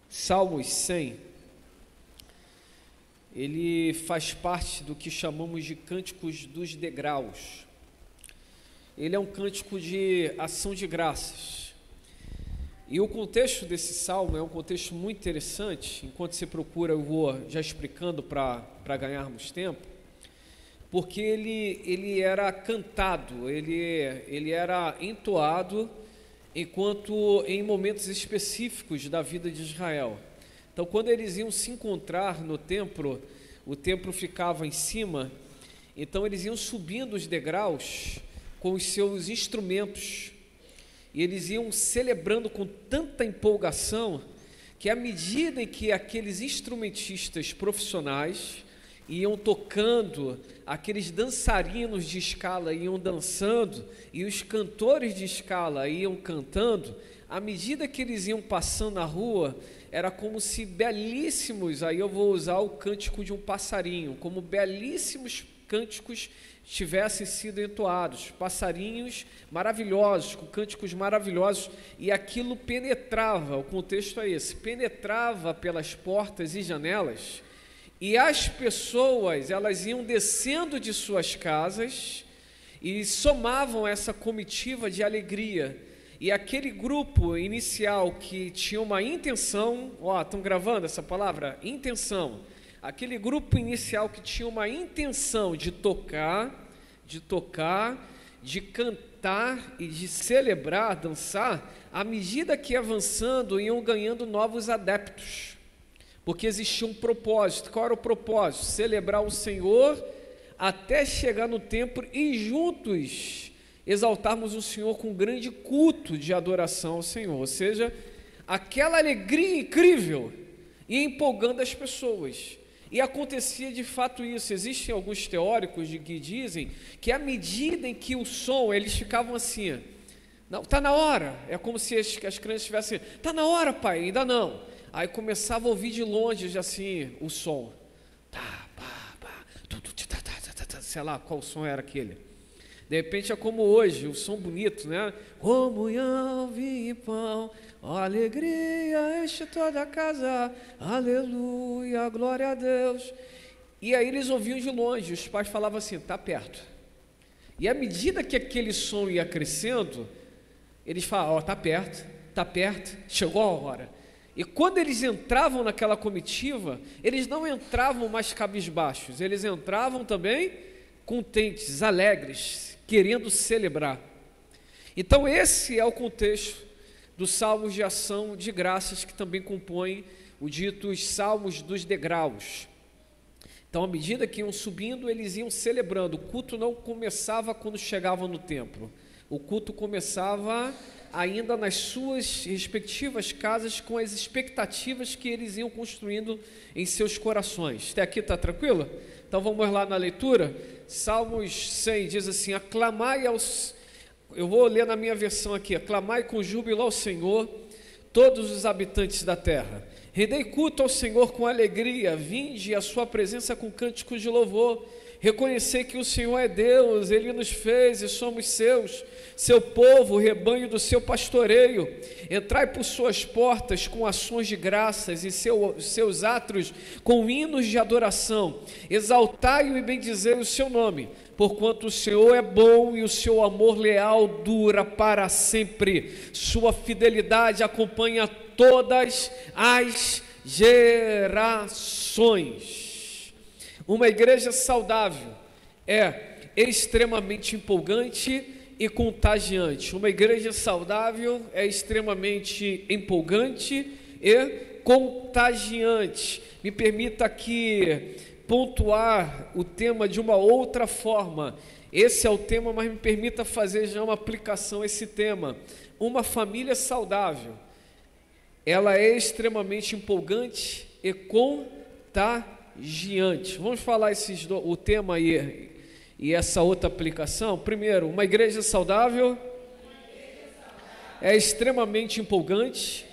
Salmos 100, ele faz parte do que chamamos de cânticos dos degraus. Ele é um cântico de ação de graças. E o contexto desse salmo é um contexto muito interessante. Enquanto você procura, eu vou já explicando para ganharmos tempo. Porque ele era cantado, ele era entoado em momentos específicos da vida de Israel. Então, quando eles iam se encontrar no templo, o templo ficava em cima, então eles iam subindo os degraus com os seus instrumentos, e eles iam celebrando com tanta empolgação, que à medida em que aqueles instrumentistas profissionais iam tocando, aqueles dançarinos de escala iam dançando, e os cantores de escala iam cantando, à medida que eles iam passando na rua, era como se belíssimos, aí eu vou usar o cântico de um passarinho, como belíssimos cânticos tivessem sido entoados, passarinhos maravilhosos, com cânticos maravilhosos, e aquilo penetrava, o contexto é esse, penetrava pelas portas e janelas, e as pessoas, elas iam descendo de suas casas e somavam essa comitiva de alegria. E aquele grupo inicial que tinha uma intenção, estão gravando essa palavra? Intenção. Aquele grupo inicial que tinha uma intenção de tocar, de cantar e de celebrar, dançar, à medida que avançando, iam ganhando novos adeptos. Porque existia um propósito. Qual era o propósito? Celebrar o Senhor até chegar no templo e juntos exaltarmos o Senhor com um grande culto de adoração ao Senhor. Ou seja, aquela alegria incrível e empolgando as pessoas. E acontecia de fato isso. Existem alguns teóricos que dizem que à medida em que o som, eles ficavam assim, não, está na hora. É como se as crianças estivessem, está na hora, pai, ainda não. Aí começava a ouvir de longe assim o som, sei lá qual som era aquele. De repente é como hoje, o som bonito, né? Comunhão, vinho e pão, alegria enche toda a casa, aleluia, glória a Deus. E aí eles ouviam de longe, os pais falavam assim, está perto. E à medida que aquele som ia crescendo, eles falavam, está perto, chegou a hora. E quando eles entravam naquela comitiva, eles não entravam mais cabisbaixos, eles entravam também contentes, alegres, querendo celebrar. Então esse é o contexto dos salmos de ação de graças que também compõem o dito salmos dos degraus. Então à medida que iam subindo, eles iam celebrando. O culto não começava quando chegavam no templo, o culto começava ainda nas suas respectivas casas, com as expectativas que eles iam construindo em seus corações. Até aqui está tranquilo? Então vamos lá na leitura. Salmos 100 diz assim, aclamai aos... Eu vou ler na minha versão aqui, aclamai com júbilo ao Senhor, todos os habitantes da terra. Rendei culto ao Senhor com alegria, vinde à sua presença com cânticos de louvor. Reconhecei que o Senhor é Deus, Ele nos fez e somos seus, seu povo, o rebanho do seu pastoreio. Entrai por suas portas com ações de graças e seus átrios com hinos de adoração. Exaltai-o e bendizei o seu nome, porquanto o Senhor é bom e o seu amor leal dura para sempre. Sua fidelidade acompanha todas as gerações. Uma igreja saudável é extremamente empolgante e contagiante. Uma igreja saudável é extremamente empolgante e contagiante. Me permita aqui pontuar o tema de uma outra forma. Esse é o tema, mas me permita fazer já uma aplicação a esse tema. Uma família saudável, ela é extremamente empolgante e contagiante. Vamos falar o tema aí e essa outra aplicação. Primeiro, uma igreja saudável é extremamente empolgante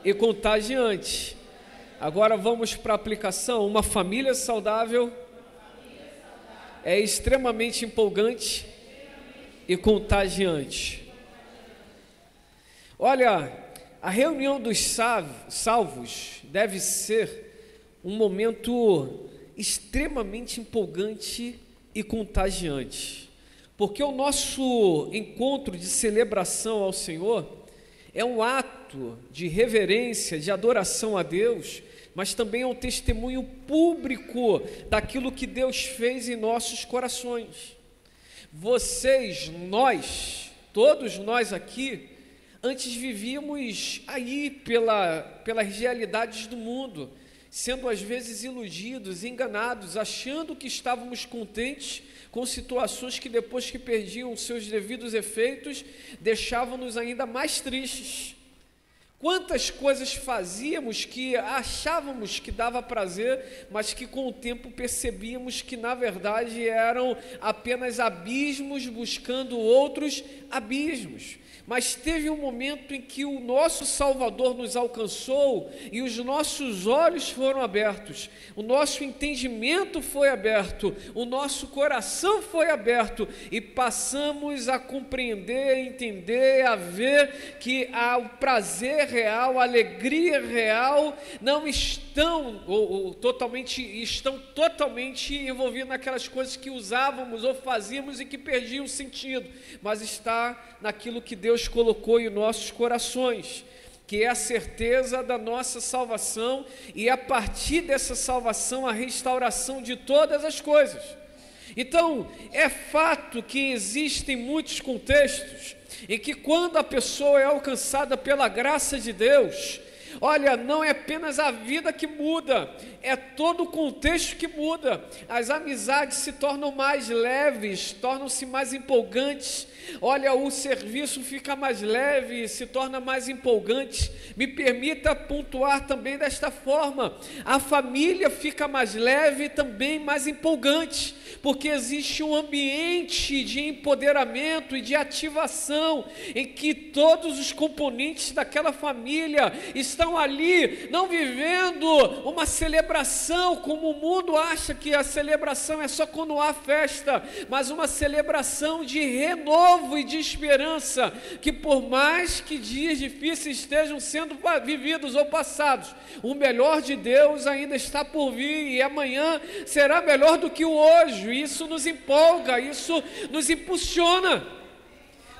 e contagiante. Agora vamos para a aplicação. Uma família saudável é extremamente empolgante e contagiante. Olha, a reunião dos salvos deve ser um momento extremamente empolgante e contagiante, porque o nosso encontro de celebração ao Senhor é um ato de reverência, de adoração a Deus, mas também é um testemunho público daquilo que Deus fez em nossos corações. Vocês, nós, todos nós aqui, antes vivíamos aí pelas realidades do mundo, sendo às vezes iludidos, enganados, achando que estávamos contentes com situações que depois que perdiam seus devidos efeitos, deixavam-nos ainda mais tristes. Quantas coisas fazíamos que achávamos que dava prazer, mas que com o tempo percebíamos que na verdade eram apenas abismos buscando outros abismos. Mas teve um momento em que o nosso Salvador nos alcançou e os nossos olhos foram abertos, o nosso entendimento foi aberto, o nosso coração foi aberto e passamos a compreender, a entender, a ver que o prazer real, a alegria real não estão totalmente envolvidos naquelas coisas que usávamos ou fazíamos e que perdiam sentido, mas está naquilo que Deus colocou em nossos corações, que é a certeza da nossa salvação e a partir dessa salvação a restauração de todas as coisas. Então, é fato que existem muitos contextos em que quando a pessoa é alcançada pela graça de Deus, olha, não é apenas a vida que muda, é todo o contexto que muda. As amizades se tornam mais leves, tornam-se mais empolgantes. Olha, o serviço fica mais leve, se torna mais empolgante. Me permita pontuar também desta forma: a família fica mais leve e também mais empolgante, porque existe um ambiente de empoderamento e de ativação, em que todos os componentes daquela família estão ali, não vivendo uma celebração como o mundo acha que a celebração é só quando há festa, mas uma celebração de renovo e de esperança, que por mais que dias difíceis estejam sendo vividos ou passados, o melhor de Deus ainda está por vir e amanhã será melhor do que o hoje. Isso nos empolga, isso nos impulsiona.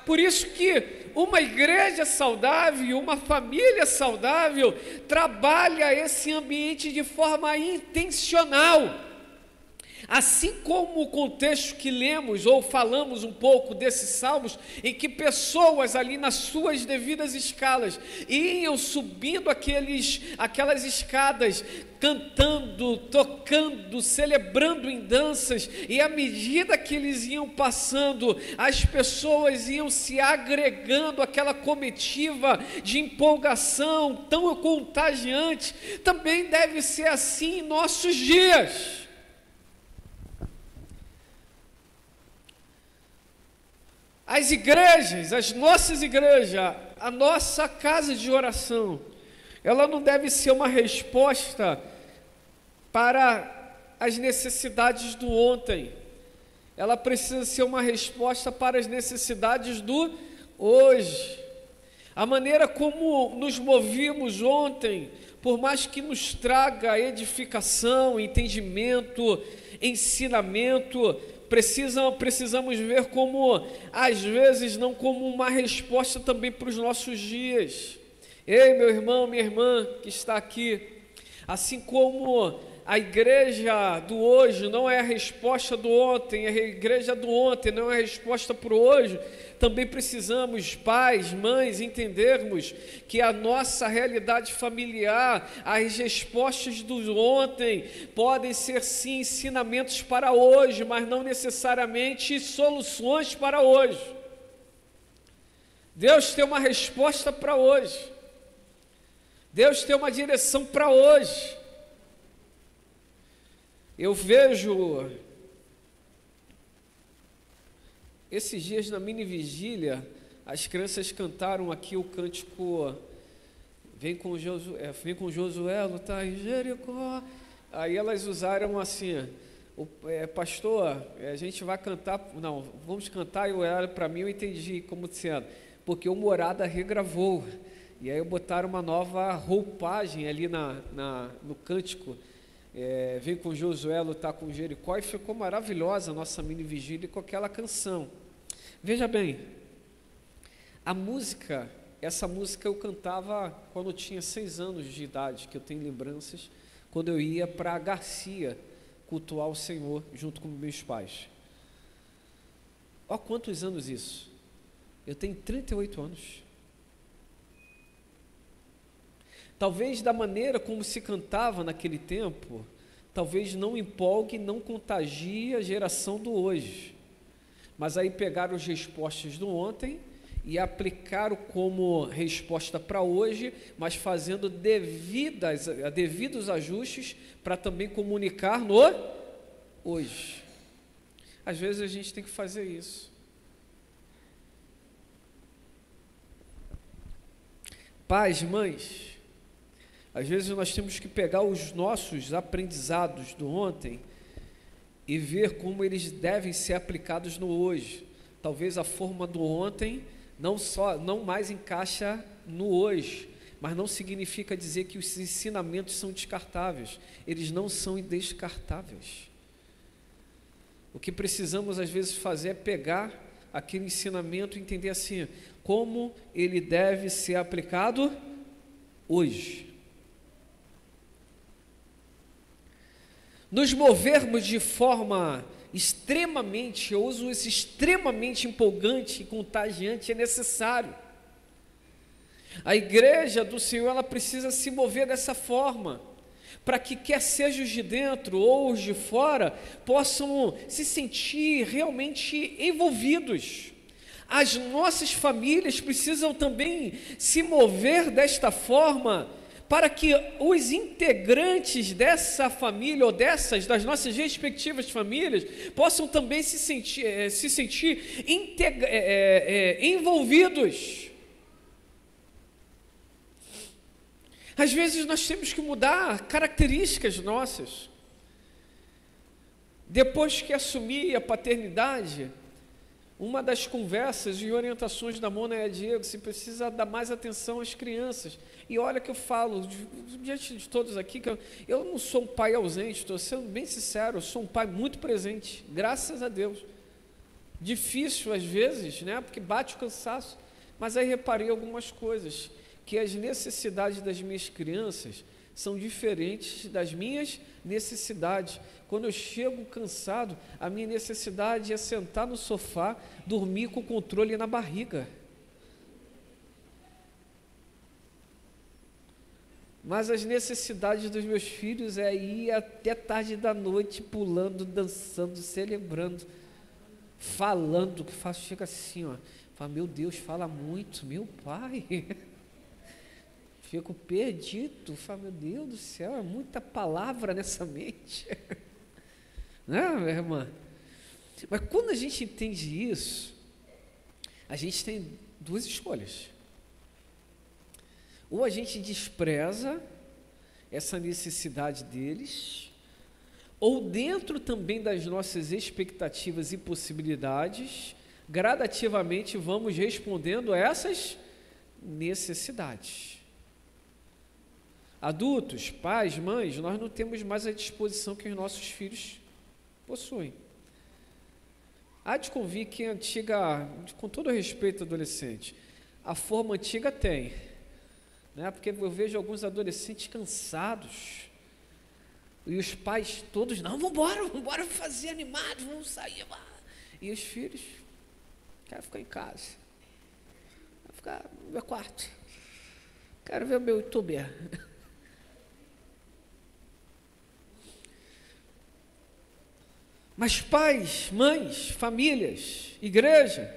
Por isso que uma igreja saudável, uma família saudável, trabalha esse ambiente de forma intencional. Assim como o contexto que lemos ou falamos um pouco desses salmos, em que pessoas ali nas suas devidas escalas iam subindo aquelas escadas, cantando, tocando, celebrando em danças, e à medida que eles iam passando, as pessoas iam se agregando àquela comitiva de empolgação tão contagiante. Também deve ser assim em nossos dias. As igrejas, as nossas igrejas, a nossa casa de oração, ela não deve ser uma resposta para as necessidades do ontem, ela precisa ser uma resposta para as necessidades do hoje. A maneira como nos movimos ontem, por mais que nos traga edificação, entendimento, ensinamento, precisamos ver como, às vezes, não como uma resposta também para os nossos dias. Ei, meu irmão, minha irmã que está aqui, assim como a igreja do hoje não é a resposta do ontem, a igreja do ontem não é a resposta para o hoje, também precisamos, pais, mães, entendermos que a nossa realidade familiar, as respostas do ontem podem ser sim ensinamentos para hoje, mas não necessariamente soluções para hoje. Deus tem uma resposta para hoje, Deus tem uma direção para hoje. Eu vejo esses dias na mini vigília, as crianças cantaram aqui o cântico Vem com Josué lutar em Jericó. Aí elas usaram assim, pastor, a gente vai cantar, não, vamos cantar, e olharam para mim, eu entendi como sendo, porque o Morada regravou. E aí botaram uma nova roupagem ali no cântico, vem com Josué lutar com Jericó, e ficou maravilhosa a nossa mini vigília com aquela canção. Veja bem, essa música eu cantava quando eu tinha 6 anos de idade, que eu tenho lembranças, quando eu ia para Garcia cultuar o Senhor junto com meus pais. Há quantos anos isso? Eu tenho 38 anos. Talvez da maneira como se cantava naquele tempo, talvez não empolgue, não contagie a geração do hoje. Mas aí pegaram as respostas do ontem e aplicaram como resposta para hoje, mas fazendo devidos ajustes para também comunicar no hoje. Às vezes a gente tem que fazer isso. Pais, mães, às vezes nós temos que pegar os nossos aprendizados do ontem e ver como eles devem ser aplicados no hoje. Talvez a forma do ontem não mais encaixa no hoje, mas não significa dizer que os ensinamentos são descartáveis. Eles não são descartáveis. O que precisamos às vezes fazer é pegar aquele ensinamento e entender assim, como ele deve ser aplicado hoje. Nos movermos de forma extremamente, eu uso esse extremamente empolgante e contagiante, é necessário. A igreja do Senhor, ela precisa se mover dessa forma, para que quer seja os de dentro ou os de fora, possam se sentir realmente envolvidos. As nossas famílias precisam também se mover desta forma, para que os integrantes dessa família ou das nossas respectivas famílias possam também se sentir envolvidos. Às vezes nós temos que mudar características nossas. Depois que assumi a paternidade, uma das conversas e orientações da Mona é: Diego, você precisa dar mais atenção às crianças. E olha que eu falo, diante de todos aqui, que eu não sou um pai ausente, estou sendo bem sincero, eu sou um pai muito presente, graças a Deus. Difícil às vezes, né, porque bate o cansaço, mas aí reparei algumas coisas, que as necessidades das minhas crianças são diferentes das minhas necessidades. Quando eu chego cansado, a minha necessidade é sentar no sofá, dormir com o controle na barriga. Mas as necessidades dos meus filhos é ir até tarde da noite, pulando, dançando, celebrando, falando, que faço, chega assim, ó, fala, meu Deus, fala muito, meu pai. Fico perdido, falo, meu Deus do céu, é muita palavra nessa mente. Não, minha irmã? Mas quando a gente entende isso, a gente tem duas escolhas. Ou a gente despreza essa necessidade deles, ou dentro também das nossas expectativas e possibilidades, gradativamente vamos respondendo a essas necessidades. Adultos, pais, mães, nós não temos mais a disposição que os nossos filhos possuem. Há de convir que a antiga, com todo respeito adolescente, a forma antiga tem, né? Porque eu vejo alguns adolescentes cansados, e os pais todos, não, vamos fazer animado, vamos sair lá. E os filhos, quero ficar em casa, quero ficar no meu quarto, quero ver o meu youtuber. Mas pais, mães, famílias, igreja,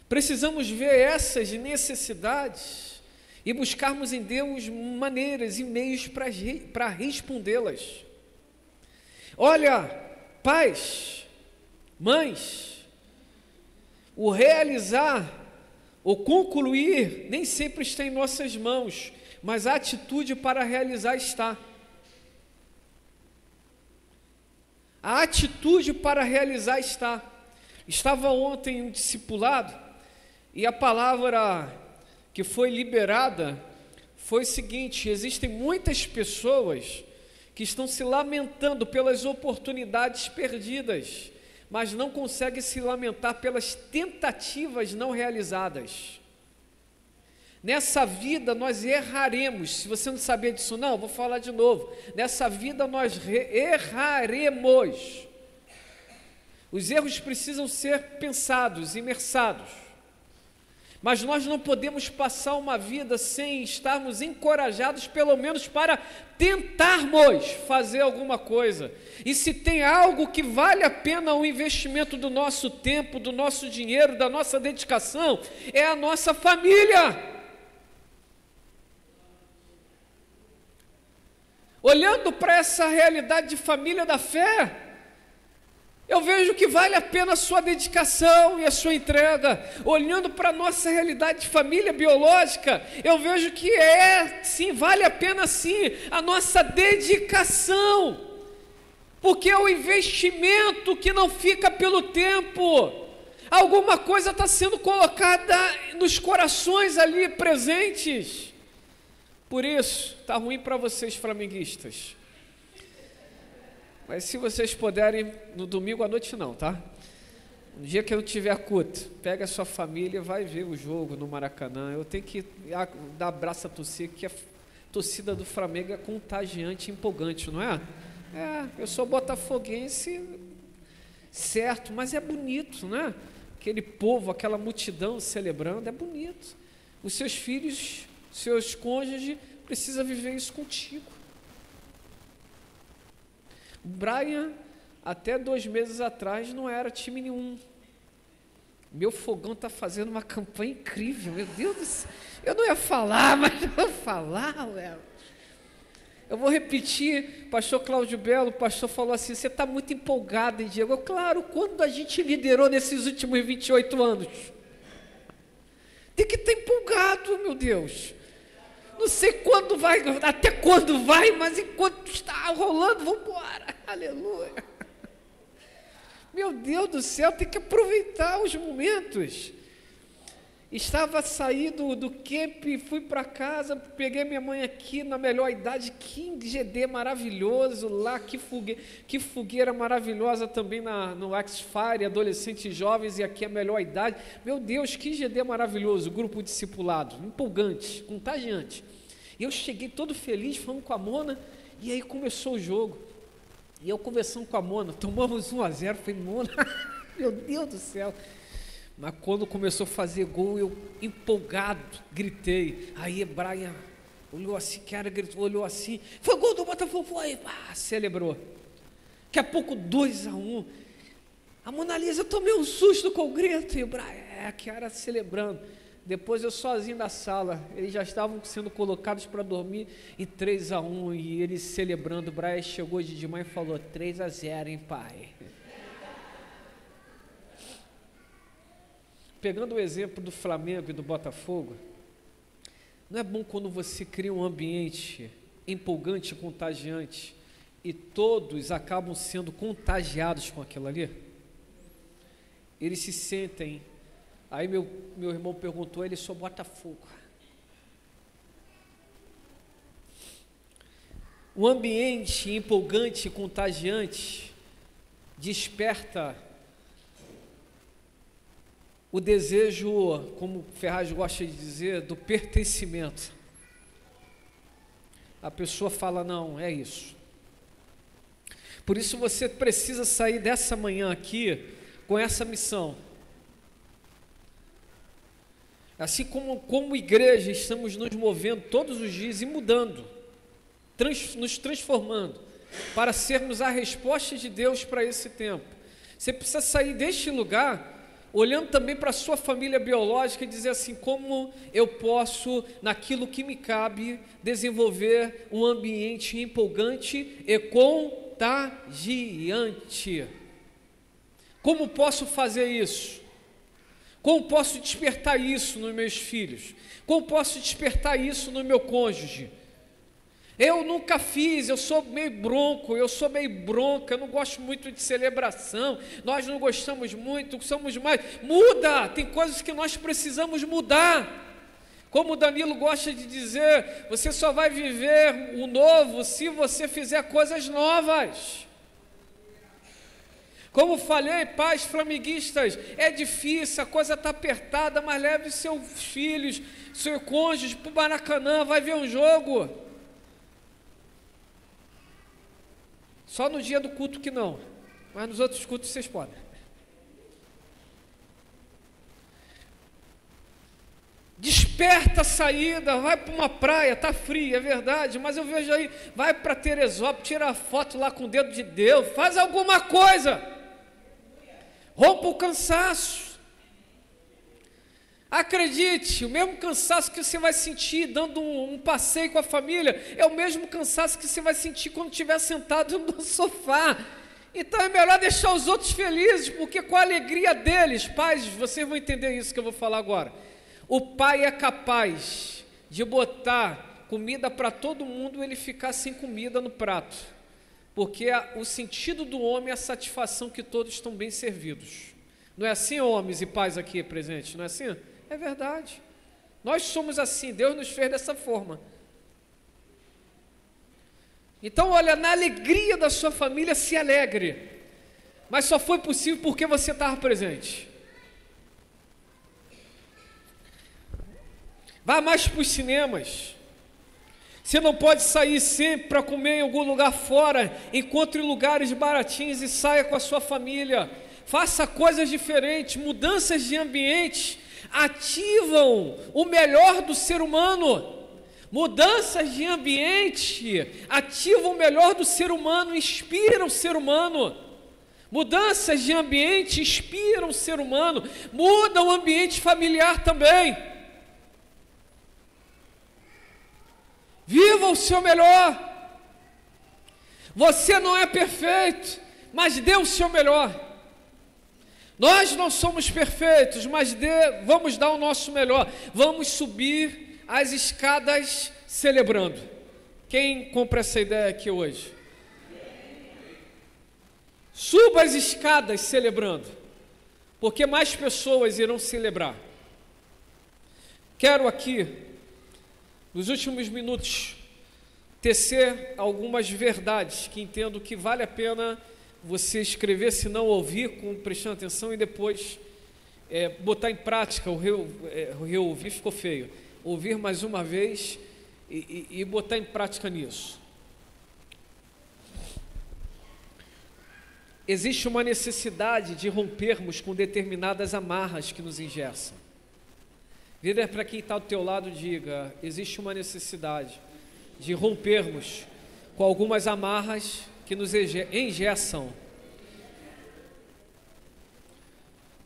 precisamos ver essas necessidades e buscarmos em Deus maneiras e meios para respondê-las. Olha, pais, mães, o realizar ou concluir nem sempre está em nossas mãos, mas a atitude para realizar está. A atitude para realizar está. Estava ontem um discipulado e a palavra que foi liberada foi o seguinte: existem muitas pessoas que estão se lamentando pelas oportunidades perdidas, mas não conseguem se lamentar pelas tentativas não realizadas. Nessa vida nós erraremos. Se você não sabia disso não, vou falar de novo. Nessa vida nós erraremos. Os erros precisam ser pensados, imersados. Mas nós não podemos passar uma vida sem estarmos encorajados, pelo menos para tentarmos fazer alguma coisa. E se tem algo que vale a pena o investimento do nosso tempo, do nosso dinheiro, da nossa dedicação, é a nossa família. Olhando para essa realidade de família da fé, eu vejo que vale a pena a sua dedicação e a sua entrega. Olhando para a nossa realidade de família biológica, eu vejo que sim, vale a pena sim a nossa dedicação, porque é o investimento que não fica pelo tempo. Alguma coisa está sendo colocada nos corações ali presentes. Por isso, está ruim para vocês flamenguistas. Mas se vocês puderem, no domingo à noite não, tá? No dia que eu não tiver culto, pega a sua família e vai ver o jogo no Maracanã. Eu tenho que dar abraço a torcida, que a torcida do Flamengo é contagiante, empolgante, não é? Eu sou botafoguense, certo, mas é bonito, né? Aquele povo, aquela multidão celebrando, é bonito. Os seus filhos, seus cônjuges, precisam viver isso contigo. O Brian, até 2 meses atrás, não era time nenhum. Meu fogão está fazendo uma campanha incrível, meu Deus do céu. Eu não ia falar, mas eu vou falar, velho. Eu vou repetir, pastor Cláudio Belo, o pastor falou assim: você está muito empolgado, hein, Diego? Claro, quando a gente liderou nesses últimos 28 anos? Tem que estar empolgado, meu Deus. Não sei quando vai, até quando vai, mas enquanto está rolando, vamos embora. Aleluia. Meu Deus do céu, tem que aproveitar os momentos. Estava saindo do camp, fui para casa, peguei minha mãe aqui na melhor idade, que GD maravilhoso lá, que fogueira maravilhosa também no X-Fire, adolescentes e jovens, e aqui a melhor idade. Meu Deus, que GD maravilhoso, grupo discipulado, empolgante, contagiante. E eu cheguei todo feliz, falando com a Mona, e aí começou o jogo. E eu conversando com a Mona, tomamos 1-0, falei: Mona, meu Deus do céu. Mas quando começou a fazer gol, eu empolgado, gritei. Aí Brian olhou assim, cara, gritou, olhou assim, foi gol do Botafogo, foi, celebrou. Daqui a pouco 2-1. A Mona Lisa, eu tomei um susto com o grito, e o Brian, cara, celebrando. Depois eu sozinho na sala, eles já estavam sendo colocados para dormir, e 3-1, e eles celebrando. O Brian chegou de manhã e falou: 3-0, hein, pai? Pegando o exemplo do Flamengo e do Botafogo, não é bom quando você cria um ambiente empolgante, contagiante, e todos acabam sendo contagiados com aquilo ali? Eles se sentem. Aí meu irmão perguntou: ele sou Botafogo. O ambiente empolgante e contagiante desperta o desejo, como Ferraz gosta de dizer, do pertencimento. A pessoa fala: não, é isso. Por isso você precisa sair dessa manhã aqui com essa missão. Assim como igreja, estamos nos movendo todos os dias e mudando, nos transformando, para sermos a resposta de Deus para esse tempo. Você precisa sair deste lugar olhando também para a sua família biológica e dizer assim: como eu posso, naquilo que me cabe, desenvolver um ambiente empolgante e contagiante? Como posso fazer isso? Como posso despertar isso nos meus filhos? Como posso despertar isso no meu cônjuge? Eu nunca fiz, eu sou meio bronca, eu não gosto muito de celebração, nós não gostamos muito, somos mais. Muda, tem coisas que nós precisamos mudar. Como o Danilo gosta de dizer, você só vai viver o novo se você fizer coisas novas. Como falei, pais flamenguistas, é difícil, a coisa está apertada, mas leve seus filhos, seu cônjuge para o Maracanã, vai ver um jogo. Só no dia do culto que não, mas nos outros cultos vocês podem. Desperta a saída, vai para uma praia, está frio, é verdade, mas eu vejo aí, vai para Teresópolis, tira foto lá com o dedo de Deus, faz alguma coisa, rompa o cansaço. Acredite, o mesmo cansaço que você vai sentir dando um passeio com a família, é o mesmo cansaço que você vai sentir quando estiver sentado no sofá. Então é melhor deixar os outros felizes, porque com a alegria deles, pais, vocês vão entender isso que eu vou falar agora. O pai é capaz de botar comida para todo mundo e ele ficar sem comida no prato, porque o sentido do homem é a satisfação que todos estão bem servidos. Não é assim, homens e pais aqui presentes? Não é assim? É verdade. Nós somos assim, Deus nos fez dessa forma. Então, olha, na alegria da sua família, se alegre, mas só foi possível porque você estava presente. Vá mais para os cinemas. Você não pode sair sempre para comer em algum lugar fora. Encontre lugares baratinhos e saia com a sua família. Faça coisas diferentes. Mudanças de ambiente ativam o melhor do ser humano. Mudanças de ambiente ativam o melhor do ser humano, inspiram o ser humano. Mudanças de ambiente inspiram o ser humano. Muda o ambiente familiar também. Viva o seu melhor. Você não é perfeito, mas dê o seu melhor. Nós não somos perfeitos, mas vamos dar o nosso melhor. Vamos subir as escadas celebrando. Quem compra essa ideia aqui hoje? Suba as escadas celebrando, porque mais pessoas irão celebrar. Quero aqui, nos últimos minutos, tecer algumas verdades que entendo que vale a pena você escrever, se não ouvir, prestando atenção, e depois botar em prática. O reouvir ficou feio. Ouvir mais uma vez e botar em prática nisso. Existe uma necessidade de rompermos com determinadas amarras que nos engessam. Vira para quem está do teu lado e diga: existe uma necessidade de rompermos com algumas amarras que nos engessam.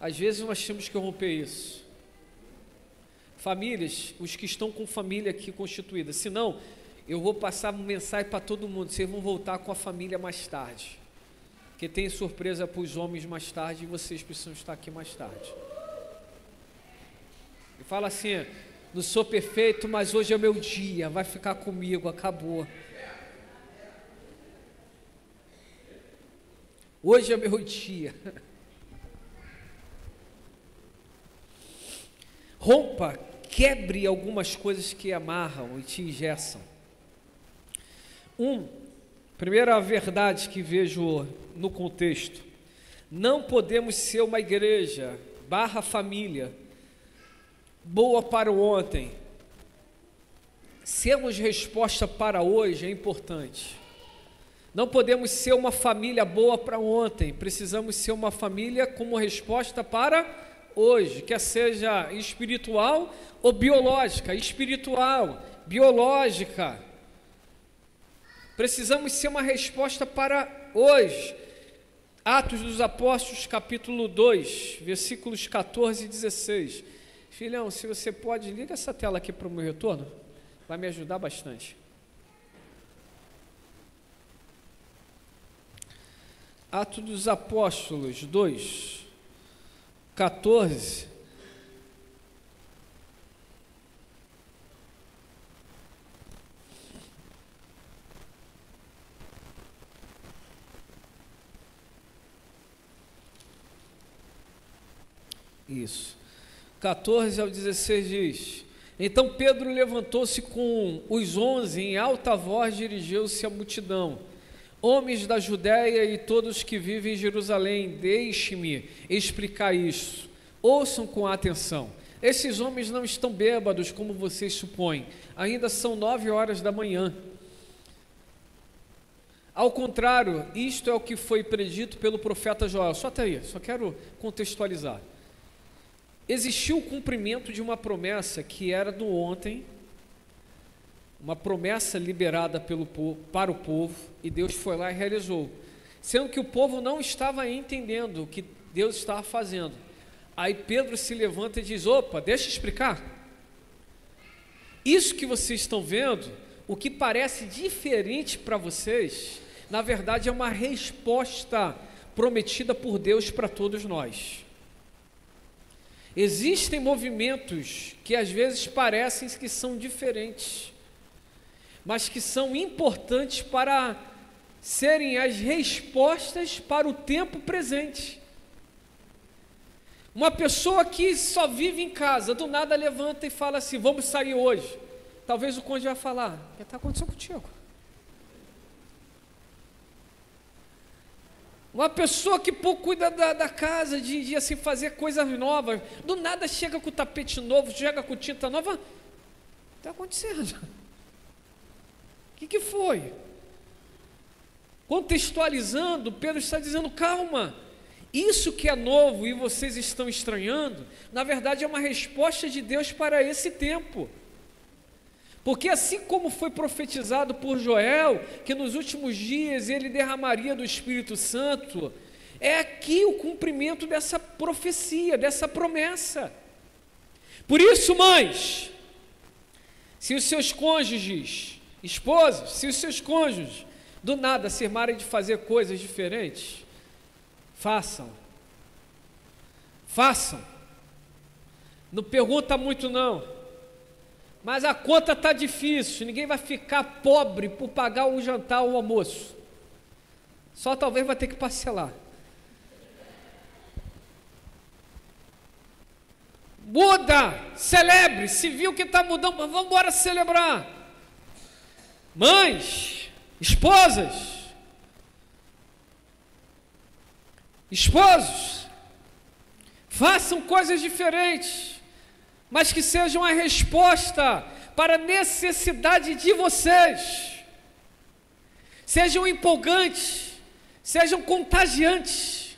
Às vezes nós temos que romper isso. Famílias, os que estão com família aqui constituída, senão eu vou passar uma mensagem para todo mundo, vocês vão voltar com a família mais tarde, porque tem surpresa para os homens mais tarde e vocês precisam estar aqui mais tarde. E fala assim: não sou perfeito, mas hoje é o meu dia, vai ficar comigo, acabou. Hoje é meu dia. Rompa, quebre algumas coisas que amarram e te engessam. Primeira verdade que vejo no contexto: não podemos ser uma igreja / família boa para o ontem. Sermos resposta para hoje é importante. Não podemos ser uma família boa para ontem, precisamos ser uma família como resposta para hoje, quer seja espiritual ou biológica. Espiritual, biológica. Precisamos ser uma resposta para hoje. Atos dos Apóstolos, capítulo 2, versículos 14 e 16. Filhão, se você pode, liga essa tela aqui para o meu retorno, vai me ajudar bastante. Atos dos Apóstolos 2, 14. Isso. 14 ao 16 diz: Então Pedro levantou-se com os 11, em alta voz dirigiu-se à multidão: homens da Judéia e todos que vivem em Jerusalém, deixe-me explicar isso. Ouçam com atenção. Esses homens não estão bêbados como vocês supõem, ainda são 9 horas da manhã. Ao contrário, isto é o que foi predito pelo profeta Joel. Só até aí, só quero contextualizar. Existiu o cumprimento de uma promessa que era do ontem, uma promessa liberada para o povo, e Deus foi lá e realizou, sendo que o povo não estava entendendo o que Deus estava fazendo. Aí Pedro se levanta e diz: opa, deixa eu explicar. Isso que vocês estão vendo, o que parece diferente para vocês, na verdade é uma resposta prometida por Deus para todos nós. Existem movimentos que às vezes parecem que são diferentes, mas que são importantes para serem as respostas para o tempo presente. Uma pessoa que só vive em casa, do nada levanta e fala assim: vamos sair hoje. Talvez o cônjuge vai falar: o que está acontecendo contigo? Uma pessoa que pouco cuida da casa, de assim, fazer coisas novas, do nada chega com tapete novo, chega com tinta nova. O que está acontecendo? O que foi? Contextualizando, Pedro está dizendo: calma, isso que é novo e vocês estão estranhando, na verdade é uma resposta de Deus para esse tempo. Porque assim como foi profetizado por Joel, que nos últimos dias ele derramaria do Espírito Santo, é aqui o cumprimento dessa profecia, dessa promessa. Por isso, mães, se os seus cônjuges, esposas, se os seus cônjuges do nada se armarem de fazer coisas diferentes, façam. Não pergunta muito não. Mas a conta está difícil, ninguém vai ficar pobre por pagar um jantar ou um almoço. Só talvez vai ter que parcelar. Muda, celebre, se viu que está mudando, vamos embora celebrar. Mães, esposas, esposos, façam coisas diferentes, mas que sejam a resposta para a necessidade de vocês. Sejam empolgantes, sejam contagiantes.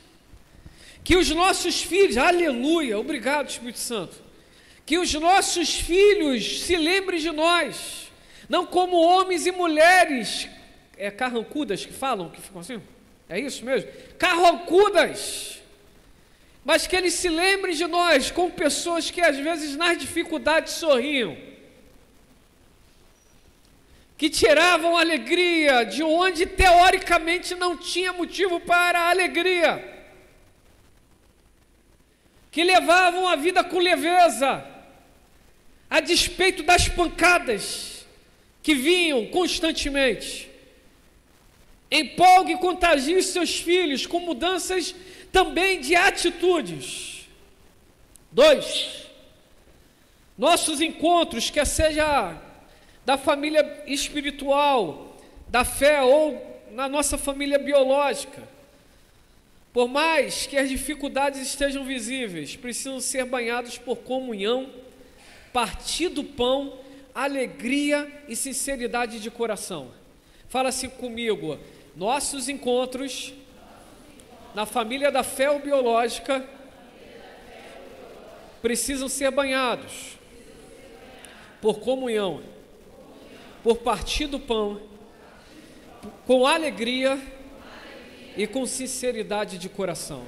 Que os nossos filhos, aleluia, obrigado Espírito Santo, que os nossos filhos se lembrem de nós, não como homens e mulheres, carrancudas que falam, que ficam assim, é isso mesmo? Carrancudas. Mas que eles se lembrem de nós como pessoas que às vezes nas dificuldades sorriam, que tiravam alegria de onde teoricamente não tinha motivo para a alegria, que levavam a vida com leveza, a despeito das pancadas que vinham constantemente. Empolgue e contagie os seus filhos com mudanças também de atitudes. 2, nossos encontros, quer seja da família espiritual, da fé ou na nossa família biológica, por mais que as dificuldades estejam visíveis, precisam ser banhados por comunhão, partir do pão, alegria e sinceridade de coração. Fala assim comigo: nossos encontros na família da fé ou biológica precisam ser banhados por comunhão, por partir do pão, com alegria e com sinceridade de coração.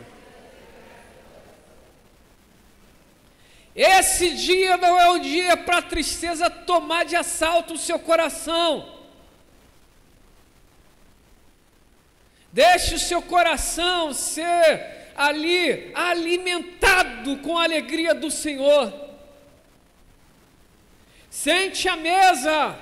Esse dia não é o dia para a tristeza tomar de assalto o seu coração. Deixe o seu coração ser ali alimentado com a alegria do Senhor. Sente à mesa,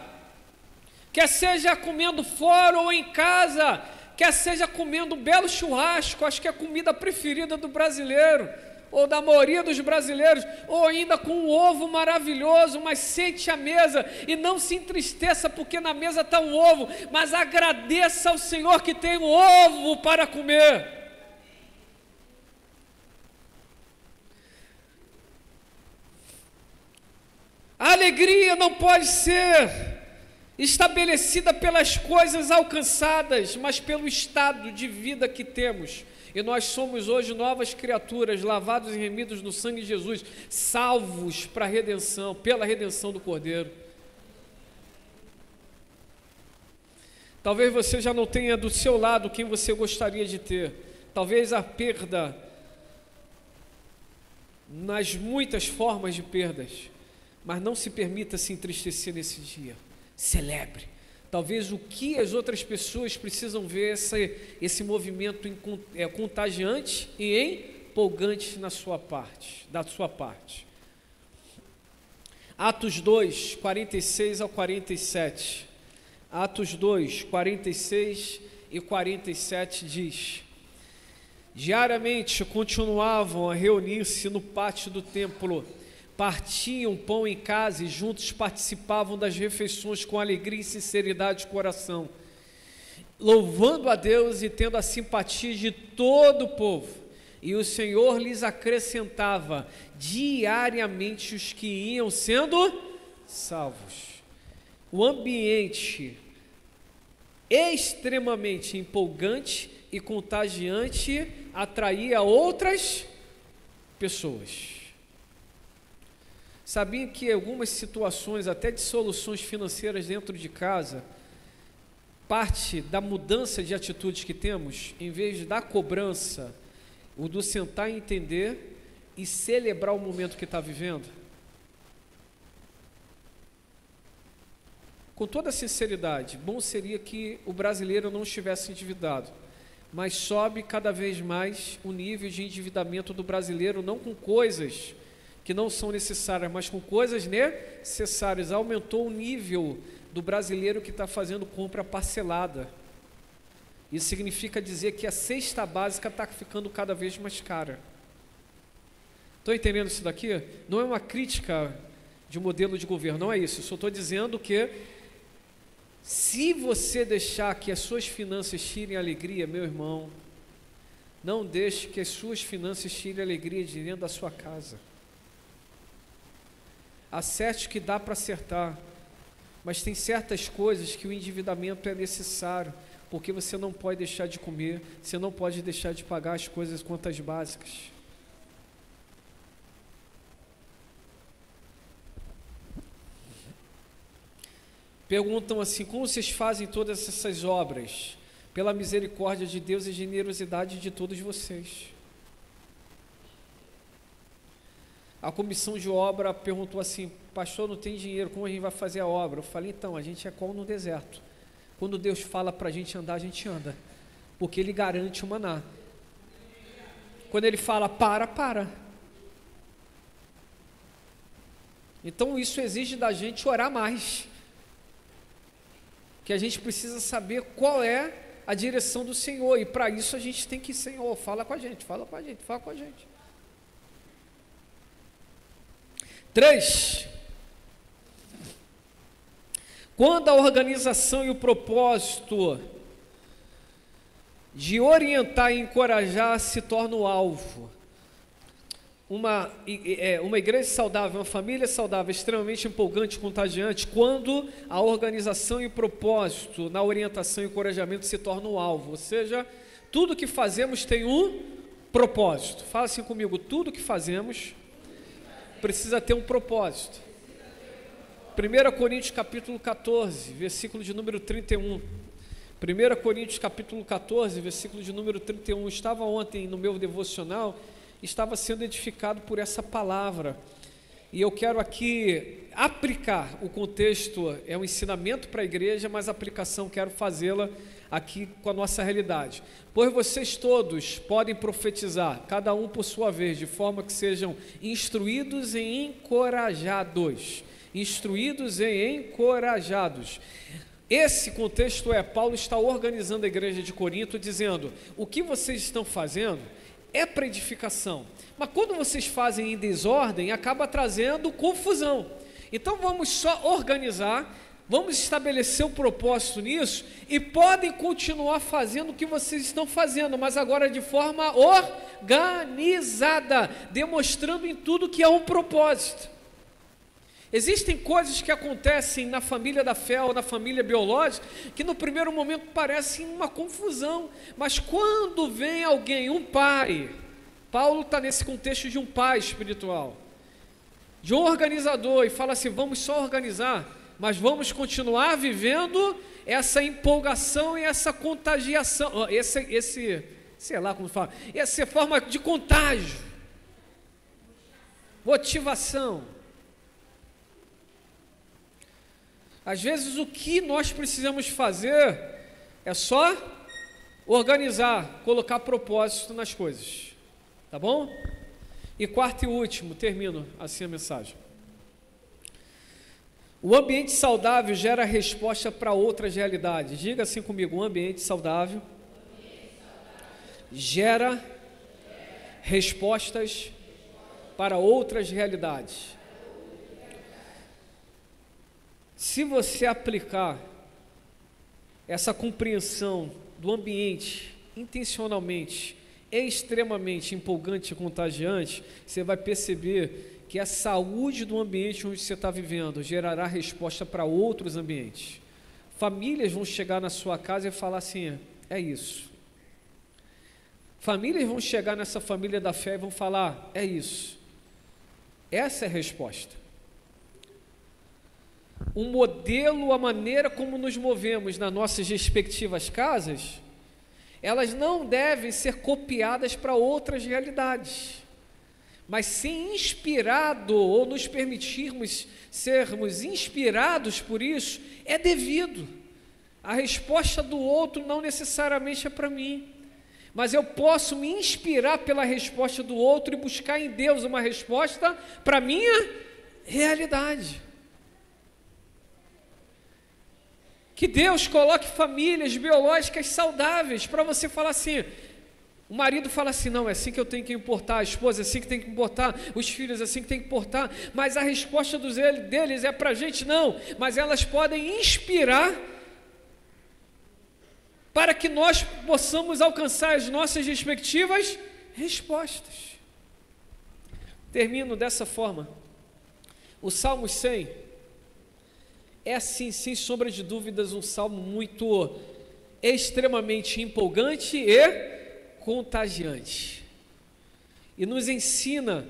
quer seja comendo fora ou em casa, quer seja comendo um belo churrasco, acho que é a comida preferida do brasileiro, ou da maioria dos brasileiros, ou ainda com um ovo maravilhoso, mas sente à mesa e não se entristeça porque na mesa está um ovo, mas agradeça ao Senhor que tem um ovo para comer. A alegria não pode ser estabelecida pelas coisas alcançadas, mas pelo estado de vida que temos. E nós somos hoje novas criaturas, lavados e remidos no sangue de Jesus, salvos para a redenção, pela redenção do Cordeiro. Talvez você já não tenha do seu lado quem você gostaria de ter. Talvez a perda, nas muitas formas de perdas, mas não se permita se entristecer nesse dia. Celebre. Talvez o que as outras pessoas precisam ver esse movimento contagiante e empolgante da sua parte. Atos 2, 46 ao 47. Atos 2, 46 e 47 diz: diariamente continuavam a reunir-se no pátio do templo, partiam pão em casa e juntos participavam das refeições com alegria e sinceridade de coração, louvando a Deus e tendo a simpatia de todo o povo. E o Senhor lhes acrescentava diariamente os que iam sendo salvos. O ambiente extremamente empolgante e contagiante atraía outras pessoas. Sabia que algumas situações, até de soluções financeiras dentro de casa, parte da mudança de atitudes que temos, em vez da cobrança, o do sentar e entender e celebrar o momento que está vivendo? Com toda sinceridade, bom seria que o brasileiro não estivesse endividado, mas sobe cada vez mais o nível de endividamento do brasileiro, não com coisas que não são necessárias, mas com coisas necessárias. Aumentou o nível do brasileiro que está fazendo compra parcelada. Isso significa dizer que a cesta básica está ficando cada vez mais cara. Estão entendendo isso daqui? Não é uma crítica de modelo de governo, não é isso. Eu só estou dizendo que se você deixar que as suas finanças tirem alegria, meu irmão, não deixe que as suas finanças tirem alegria de dentro da sua casa. Acerte que dá para acertar, mas tem certas coisas que o endividamento é necessário, porque você não pode deixar de comer, você não pode deixar de pagar as coisas contas básicas. Perguntam assim: como vocês fazem todas essas obras? Pela misericórdia de Deus e generosidade de todos vocês. A comissão de obra perguntou assim: pastor, não tem dinheiro, como a gente vai fazer a obra? Eu falei: então, a gente é como no deserto. Quando Deus fala para a gente andar, a gente anda, porque Ele garante o maná. Quando Ele fala para. Então isso exige da gente orar mais, que a gente precisa saber qual é a direção do Senhor, e para isso a gente tem que: Senhor, fala com a gente. 3. Quando a organização e o propósito de orientar e encorajar se torna o alvo. Uma igreja saudável, uma família saudável, extremamente empolgante, contagiante, quando a organização e o propósito na orientação e encorajamento se torna o alvo. Ou seja, tudo que fazemos tem um propósito. Fala assim comigo: tudo que fazemos precisa ter um propósito. 1 Coríntios capítulo 14, versículo de número 31. 1 Coríntios capítulo 14, versículo de número 31. Estava ontem no meu devocional, estava sendo edificado por essa palavra. E eu quero aqui aplicar o contexto, é um ensinamento para a igreja, mas a aplicação quero fazê-la aqui com a nossa realidade. Pois vocês todos podem profetizar, cada um por sua vez, de forma que sejam instruídos e encorajados. Instruídos e encorajados. Esse contexto Paulo está organizando a igreja de Corinto, dizendo: o que vocês estão fazendo é para edificação. Mas quando vocês fazem em desordem, acaba trazendo confusão. Então vamos só organizar, vamos estabelecer o propósito nisso e podem continuar fazendo o que vocês estão fazendo, mas agora de forma organizada, demonstrando em tudo que há um propósito. Existem coisas que acontecem na família da fé ou na família biológica que no primeiro momento parecem uma confusão, mas quando vem alguém, um pai, Paulo está nesse contexto de um pai espiritual, de um organizador, e fala assim: vamos só organizar, mas vamos continuar vivendo essa empolgação e essa contagiação, sei lá como fala, essa forma de contágio, motivação. Às vezes o que nós precisamos fazer é só organizar, colocar propósito nas coisas, tá bom? E quarto e último, termino assim a mensagem. O ambiente saudável gera resposta para outras realidades. Diga assim comigo: um ambiente saudável gera respostas para outras realidades. Se você aplicar essa compreensão do ambiente intencionalmente, extremamente empolgante e contagiante, você vai perceber que a saúde do ambiente onde você está vivendo gerará resposta para outros ambientes. Famílias vão chegar na sua casa e falar assim: é isso. Famílias vão chegar nessa família da fé e vão falar: é isso. Essa é a resposta. O modelo, a maneira como nos movemos nas nossas respectivas casas, elas não devem ser copiadas para outras realidades, mas ser inspirado ou nos permitirmos sermos inspirados por isso é devido. A resposta do outro não necessariamente é para mim, mas eu posso me inspirar pela resposta do outro e buscar em Deus uma resposta para a minha realidade. Que Deus coloque famílias biológicas saudáveis para você falar assim. O marido fala assim: não, é assim que eu tenho que importar, a esposa é assim que tem que importar, os filhos é assim que tem que importar, mas a resposta deles é para a gente, não, mas elas podem inspirar para que nós possamos alcançar as nossas respectivas respostas. Termino dessa forma. O Salmo 100 é assim, sem sombra de dúvidas, um salmo extremamente empolgante e contagiante. E nos ensina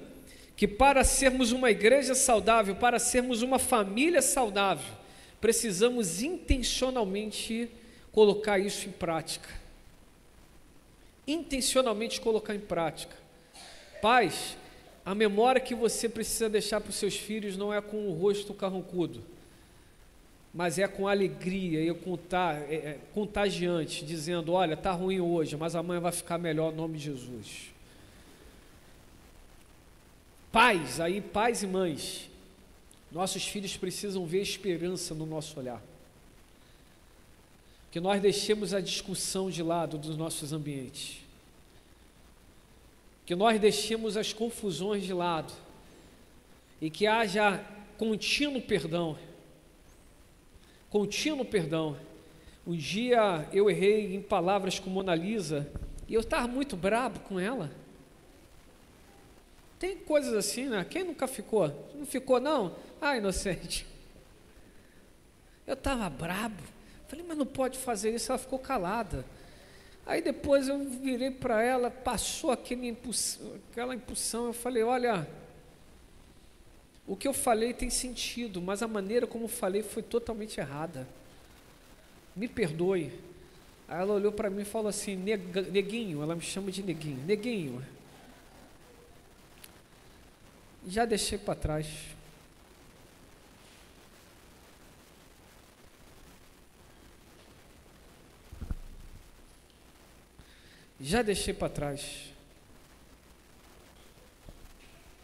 que para sermos uma igreja saudável, para sermos uma família saudável, precisamos intencionalmente colocar isso em prática. Intencionalmente colocar em prática. Pais, a memória que você precisa deixar para os seus filhos não é com o rosto carrancudo, mas é com alegria e contagiante, dizendo: olha, está ruim hoje, mas amanhã vai ficar melhor, em nome de Jesus. Pais e mães, nossos filhos precisam ver esperança no nosso olhar. Que nós deixemos a discussão de lado dos nossos ambientes. Que nós deixemos as confusões de lado. E que haja contínuo perdão. Contínuo perdão. Um dia eu errei em palavras com Mona Lisa e eu estava muito bravo com ela. Tem coisas assim, né? Quem nunca ficou? Não ficou, não? Ah, inocente. Eu estava bravo. Falei: mas não pode fazer isso. Ela ficou calada. Aí depois eu virei para ela, passou aquela impulsão. Eu falei: olha, o que eu falei tem sentido, mas a maneira como eu falei foi totalmente errada. Me perdoe. Aí ela olhou para mim e falou assim: neguinho, ela me chama de neguinho. Neguinho, já deixei para trás. Já deixei para trás.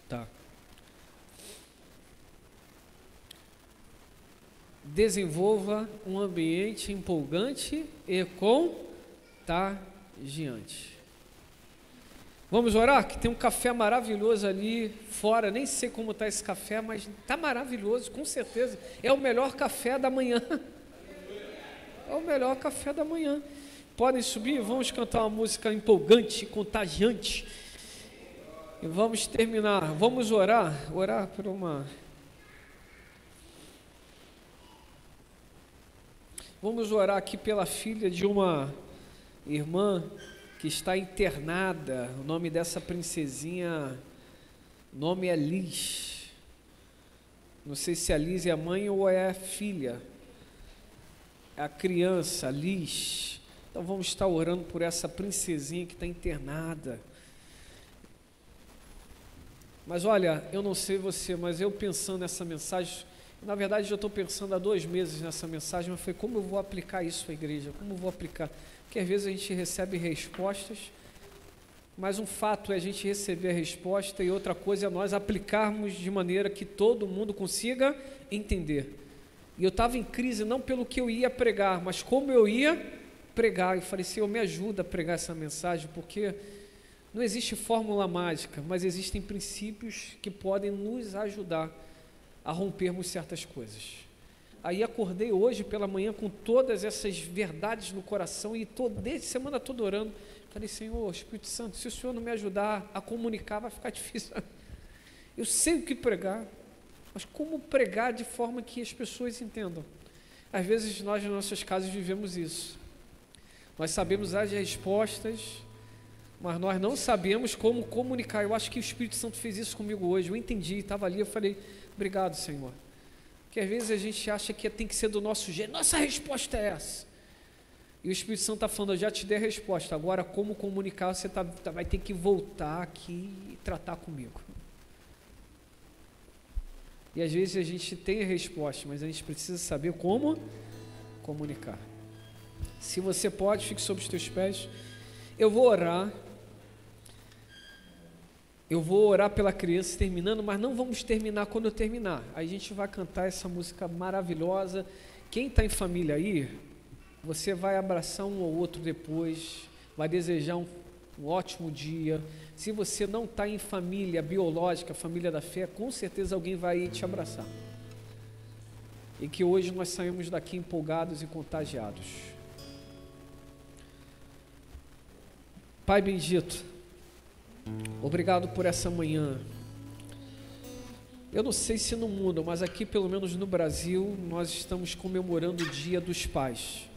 Tá. Desenvolva um ambiente empolgante e contagiante. Vamos orar? Que tem um café maravilhoso ali fora, nem sei como está esse café, mas está maravilhoso, com certeza. É o melhor café da manhã. É o melhor café da manhã. Podem subir, vamos cantar uma música empolgante, contagiante. E vamos terminar. Vamos orar por uma... Vamos orar aqui pela filha de uma irmã que está internada. O nome dessa princesinha, o nome é Liz. Não sei se a Liz é a mãe ou é a filha. É a criança, Liz. Então vamos estar orando por essa princesinha que está internada. Mas olha, eu não sei você, mas eu pensando nessa mensagem, na verdade eu estou pensando há 2 meses nessa mensagem, mas foi como eu vou aplicar isso à igreja, como eu vou aplicar, porque às vezes a gente recebe respostas, mas um fato é a gente receber a resposta e outra coisa é nós aplicarmos de maneira que todo mundo consiga entender. E eu estava em crise não pelo que eu ia pregar, mas como eu ia pregar. Eu falei, Senhor, me ajuda a pregar essa mensagem, porque não existe fórmula mágica, mas existem princípios que podem nos ajudar a rompermos certas coisas. Aí acordei hoje pela manhã com todas essas verdades no coração e desde semana toda orando. Falei, Senhor, Espírito Santo, se o Senhor não me ajudar a comunicar, vai ficar difícil. Eu sei o que pregar, mas como pregar de forma que as pessoas entendam? Às vezes nós, nas nossas casas, vivemos isso. Nós sabemos as respostas, mas nós não sabemos como comunicar. Eu acho que o Espírito Santo fez isso comigo hoje. Eu entendi, estava ali, eu falei, obrigado, Senhor. Porque às vezes a gente acha que tem que ser do nosso jeito. Nossa resposta é essa. E o Espírito Santo está falando, eu já te dei a resposta. Agora, como comunicar, você vai ter que voltar aqui e tratar comigo. E às vezes a gente tem a resposta, mas a gente precisa saber como comunicar. Se você pode, fique sobre os teus pés. Eu vou orar pela criança terminando, mas não vamos terminar quando eu terminar. Aí a gente vai cantar essa música maravilhosa. Quem está em família aí, você vai abraçar um ou outro depois, vai desejar um ótimo dia. Se você não está em família biológica, família da fé, com certeza alguém vai te abraçar. E que hoje nós saímos daqui empolgados e contagiados. Pai bendito, obrigado por essa manhã. Eu não sei se no mundo, mas aqui pelo menos no Brasil, nós estamos comemorando o Dia dos Pais.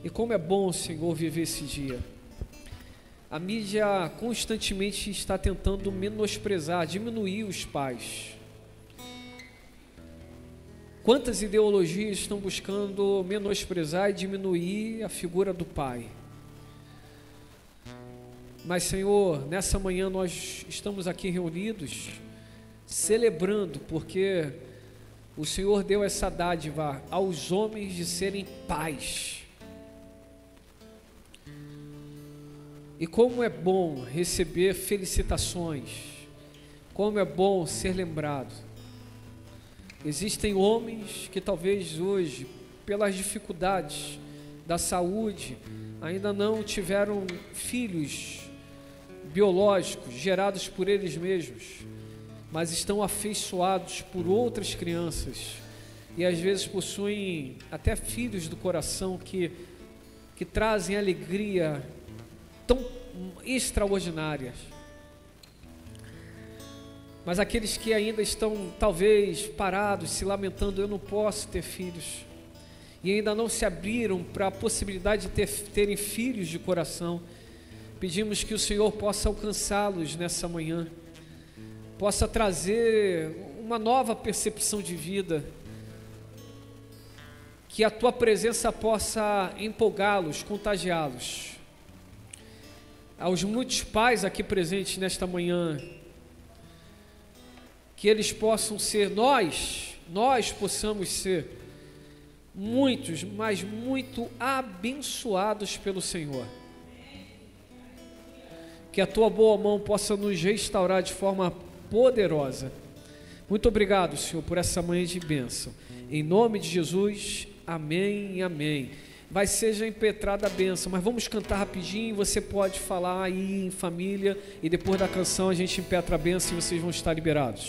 E como é bom, Senhor, viver esse dia. A mídia constantemente está tentando menosprezar, diminuir os pais. Quantas ideologias estão buscando menosprezar e diminuir a figura do pai? Mas, Senhor, nessa manhã nós estamos aqui reunidos, celebrando, porque o Senhor deu essa dádiva aos homens de serem pais. E como é bom receber felicitações, como é bom ser lembrado. Existem homens que talvez hoje, pelas dificuldades da saúde, ainda não tiveram filhos biológicos gerados por eles mesmos, mas estão afeiçoados por outras crianças e às vezes possuem até filhos do coração que trazem alegria tão extraordinárias. Mas aqueles que ainda estão talvez parados, se lamentando, eu não posso ter filhos, e ainda não se abriram para a possibilidade de terem filhos de coração, pedimos que o Senhor possa alcançá-los nessa manhã, possa trazer uma nova percepção de vida, que a Tua presença possa empolgá-los, contagiá-los. Aos muitos pais aqui presentes nesta manhã, que eles possam ser, nós possamos ser muitos, mas muito abençoados pelo Senhor. Que a Tua boa mão possa nos restaurar de forma poderosa. Muito obrigado, Senhor, por essa manhã de bênção. Em nome de Jesus, amém e amém. vai ser já impetrada a bênção. Mas vamos cantar rapidinho, você pode falar aí em família, e depois da canção a gente impetra a bênção e vocês vão estar liberados.